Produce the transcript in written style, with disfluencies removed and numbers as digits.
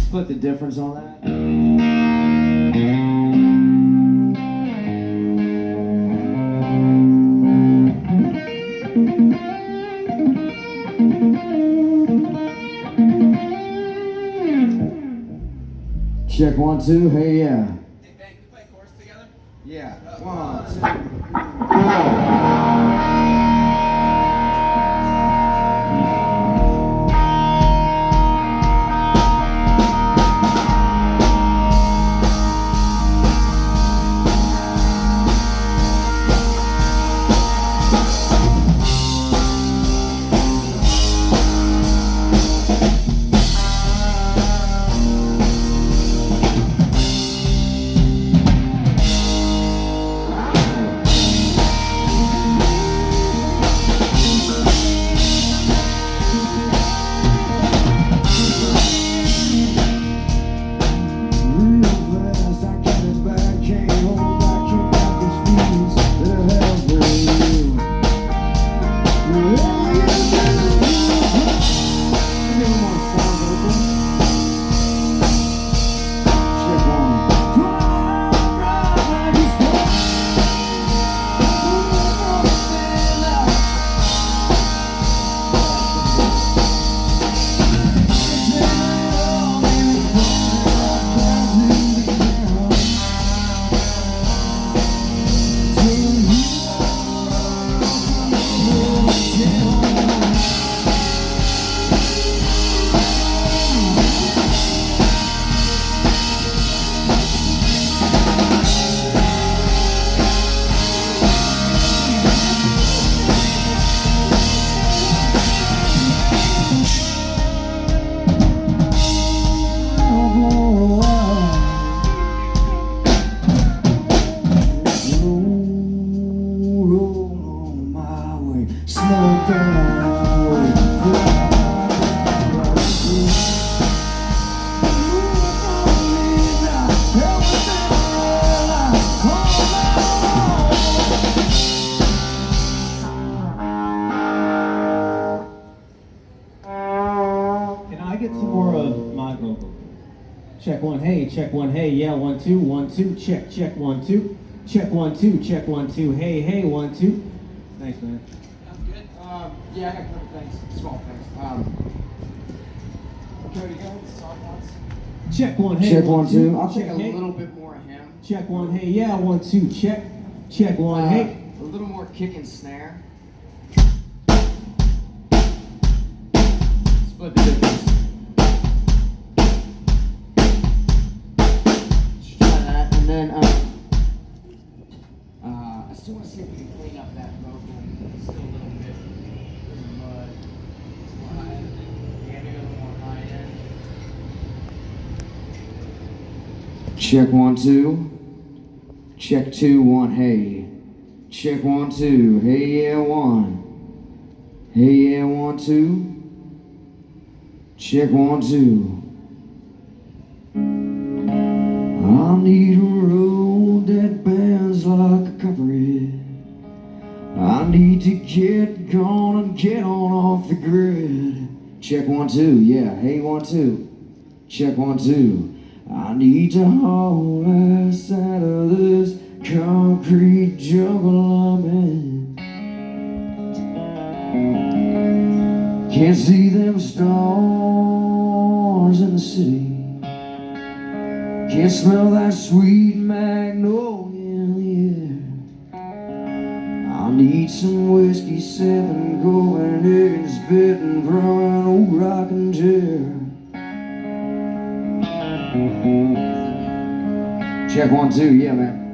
Split the difference on that. Check 1, 2, hey yeah. Hey, bang, we play chorus together? Yeah, 1, Check 1, hey, check 1, hey, yeah, 1, 2, 1, 2, check, check 1, 2, check 1, 2, check 1, 2, hey, hey, 1, 2. Thanks, man. Sounds good. yeah, I got a couple things, small things. Cody, go with the soft ones. Check 1, hey, Check 1, 1, 2. I'll check, take a hey. little bit more of him. Check 1, hey, yeah, 1, 2, check, check 1, hey. A little more kick and snare. Split the difference. Try that, and then I still want to see if we can clean up that vocal. It's still a little bit in the mud. It's more high end. Yeah, maybe a little more high end. Check 1, 2. Check 2, 1, hey. Check 1, 2, hey yeah, 1. Hey yeah, 1, 2. Check 1, 2. I need a road that bends like a copperhead. I need to get gone and get on off the grid. Check 1, 2, yeah, hey 1, 2. Check 1, 2. I need to haul ass out of this concrete jungle I'm in. Can't see them stars in the city. Can't smell that sweet magnolia in the air. I need some whiskey, 7 going, egg and spitting from an old rocking chair. Check 1 2, yeah man.